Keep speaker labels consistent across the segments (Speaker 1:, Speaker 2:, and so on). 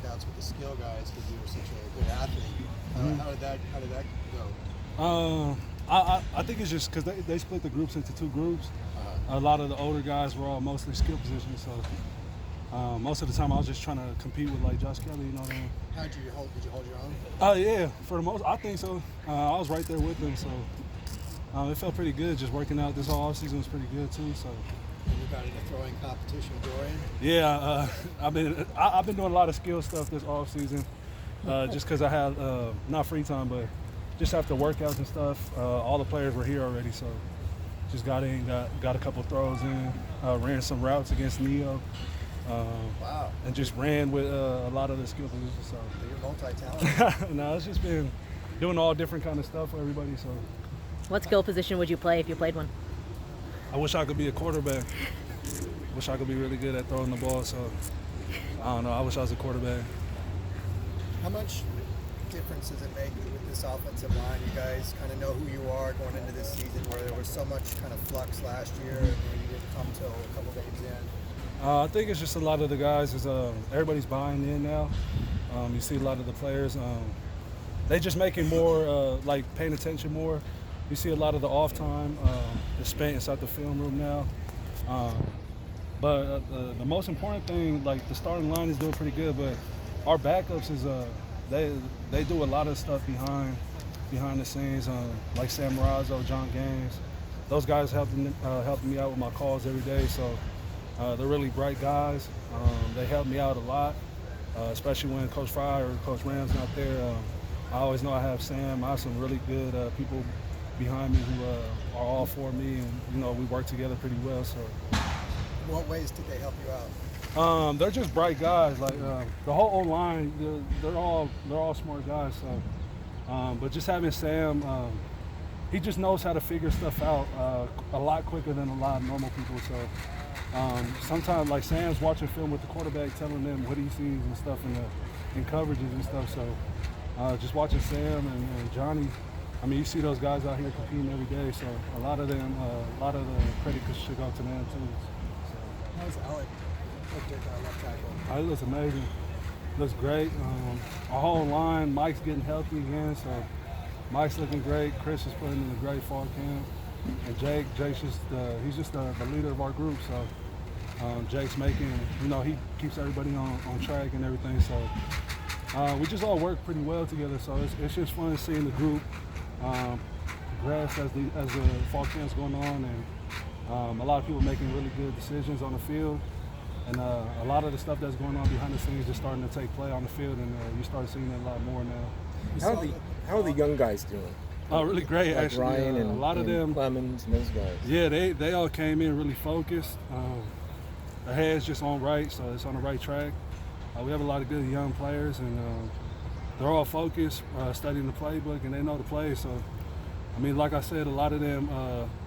Speaker 1: workouts with the skill guys because you were such a good athlete. How did that go?
Speaker 2: I think it's just because they split the groups into two groups. A lot of the older guys were all mostly skill positions, so most of the time I was just trying to compete with like Josh Kelly, you know what I mean?
Speaker 1: Did you hold your own?
Speaker 2: Yeah, for the most, I think so. I was right there with them, so it felt pretty good. Just working out this whole offseason was pretty good too. So.
Speaker 1: And you got into throwing competition with Dorian?
Speaker 2: Yeah, I've been doing a lot of skill stuff this off season, just because I had not free time, but just after workouts and stuff. All the players were here already, so just got in, got a couple throws in, ran some routes against Neo.
Speaker 1: Wow!
Speaker 2: And just ran with a lot of the skill positions. So
Speaker 1: you're multi-talented.
Speaker 2: No, it's just been doing all different kind of stuff for everybody. So.
Speaker 3: What skill position would you play if you played one?
Speaker 2: I wish I could be a quarterback. Wish I could be really good at throwing the ball. So I don't know. I wish I was a quarterback.
Speaker 1: How much difference does it make with this offensive line? You guys kind of know who you are going into this season, where there was so much kind of flux last year, and you didn't come till a couple games in.
Speaker 2: I think it's just a lot of the guys is everybody's buying in now. You see a lot of the players. They just making more like paying attention more. You see a lot of the off time is spent inside the film room now. But the most important thing, like the starting line is doing pretty good, but our backups is they do a lot of stuff behind the scenes. Like Sam Marazzo, John Gaines, those guys helping me out with my calls every day. So they're really bright guys. They help me out a lot, especially when Coach Fry or Coach Ram's not there. I always know I have Sam. I have some really good people behind me who are all for me, and we work together pretty well. So,
Speaker 1: in what ways did they help you out?
Speaker 2: They're just bright guys. Like the whole O line, they're all smart guys. So, but just having Sam, he just knows how to figure stuff out a lot quicker than a lot of normal people. So, sometimes like Sam's watching film with the quarterback, telling them what he sees and stuff in coverages and stuff. So, just watching Sam and Johnny. I mean, you see those guys out here competing every day, so a lot of the credit should go to them too. So.
Speaker 1: How's Alec looked at left tackle?
Speaker 2: He looks amazing. Looks great. Our whole line, Mike's getting healthy again, so Mike's looking great. Chris is putting in a great fall camp, and Jake's just he's just the leader of our group. So Jake's making, he keeps everybody on track and everything. So we just all work pretty well together. So it's just fun seeing the group. Progress as the fall camp's going on, and a lot of people making really good decisions on the field, and a lot of the stuff that's going on behind the scenes just starting to take play on the field, and you start seeing it a lot more now.
Speaker 4: How are the young guys doing?
Speaker 2: Oh, really great,
Speaker 4: like
Speaker 2: actually.
Speaker 4: Ryan
Speaker 2: a lot of them,
Speaker 4: Clemens and those guys.
Speaker 2: Yeah, they all came in really focused. Their head's just on right, so it's on the right track. We have a lot of good young players, and they're all focused, studying the playbook, and they know the play. So, I mean, like I said, a lot of them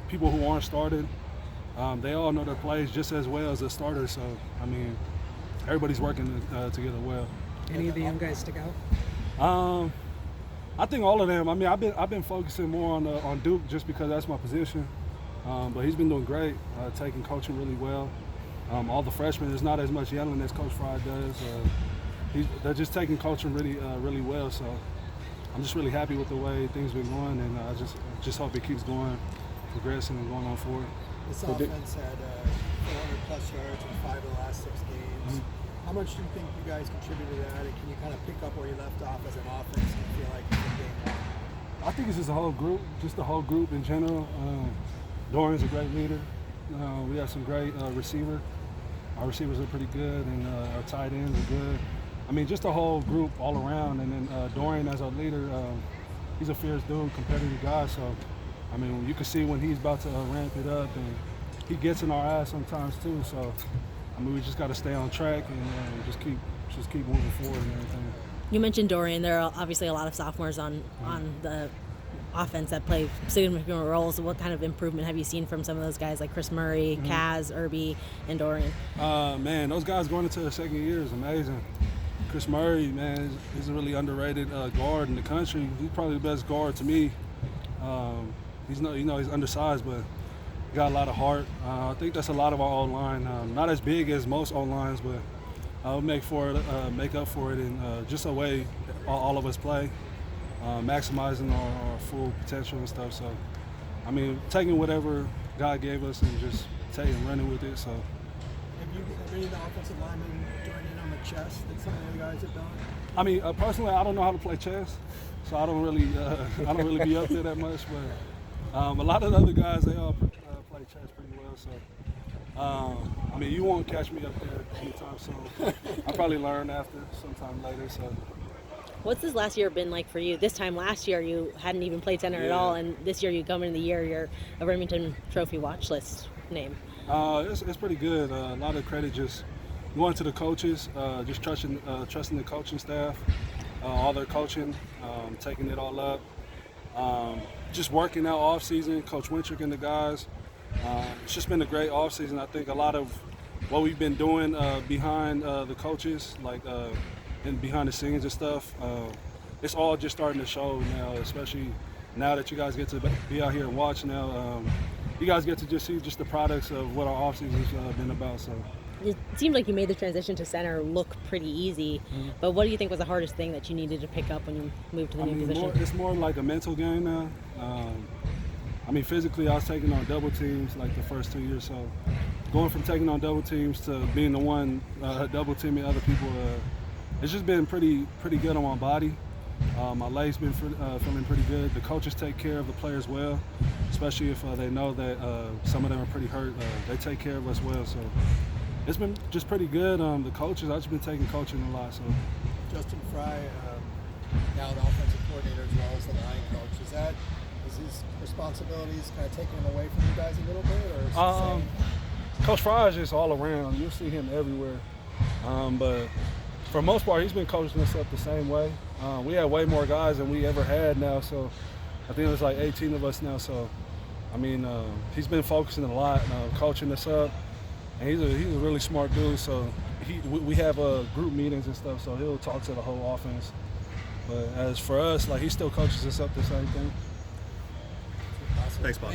Speaker 2: people who aren't started, they all know their plays just as well as the starters. So, I mean, everybody's working together well.
Speaker 5: Any of the young guys stick out?
Speaker 2: I think all of them. I mean, I've been focusing more on Duke just because that's my position. But he's been doing great, taking coaching really well. All the freshmen, there's not as much yelling as Coach Fry does. They're just taking coaching really well. So I'm just really happy with the way things been going, and I just hope it keeps going, progressing and going on forward.
Speaker 1: This offense had 400 plus yards in 5 of the last 6 games. Mm-hmm. How much do you think you guys contributed to that, and can you kind of pick up where you left off as an offense and feel like you can game on?
Speaker 2: I think it's just the whole group in general. Dorian's a great leader. We have some great receivers. Our receivers are pretty good, and our tight ends are good. I mean, just the whole group all around. And then Dorian as our leader, he's a fierce dude, competitive guy. So, I mean, you can see when he's about to ramp it up, and he gets in our ass sometimes too. So, I mean, we just got to stay on track and just keep moving forward and everything.
Speaker 3: You mentioned Dorian. There are obviously a lot of sophomores on the offense that play significant roles. What kind of improvement have you seen from some of those guys like Chris Murray, Kaz, Irby, and Dorian?
Speaker 2: Man, those guys going into their second year is amazing. Chris Murray, man, he's a really underrated guard in the country. He's probably the best guard to me. He's he's undersized, but he got a lot of heart. I think that's a lot of our O-line. Not as big as most O-lines, but make up for it in just a way all of us play, maximizing our full potential and stuff. So, I mean, taking whatever God gave us and just running with it. So,
Speaker 1: Have any of the offensive linemen joined in on the chess that some of the guys have done?
Speaker 2: I mean, personally, I don't know how to play chess, so I don't really be up there that much. But a lot of the other guys, they all play chess pretty well. So, I mean, you won't catch me up there anytime soon. I'll probably learn after sometime later. So.
Speaker 3: What's this last year been like for you? This time last year you hadn't even played center at all, and this year you come in the year you're a Remington Trophy watch list name.
Speaker 2: It's pretty good. A lot of credit just going to the coaches, just trusting the coaching staff, all their coaching, taking it all up. Just working out off season, Coach Wintrick and the guys. It's just been a great off season. I think a lot of what we've been doing behind the coaches, like and behind the scenes and stuff, it's all just starting to show now, especially now that you guys get to be out here and watch now. You guys get to just see just the products of what our off season's been about. So.
Speaker 3: It seemed like you made the transition to center look pretty easy, but what do you think was the hardest thing that you needed to pick up when you moved to the new position?
Speaker 2: It's more like a mental game now. I mean, physically, I was taking on double teams like the first 2 years. So going from taking on double teams to being the one double teaming other people, it's just been pretty good on my body. My legs been feeling pretty good. The coaches take care of the players well, especially if they know that some of them are pretty hurt. They take care of us well. So it's been just pretty good. The coaches, I've just been taking coaching a lot. So
Speaker 1: Justin Fry, now the offensive coordinator as well as the line coach, is his responsibilities kind of taken away from you guys a little bit, or is it the same?
Speaker 2: Coach Fry is just all around. You'll see him everywhere. But for the most part, he's been coaching us up the same way. We have way more guys than we ever had now, so I think there's like 18 of us now. So, I mean, he's been focusing a lot, coaching us up, and he's a really smart dude. So we have group meetings and stuff, so he'll talk to the whole offense. But as for us, like he still coaches us up the same thing.
Speaker 6: Thanks, boss.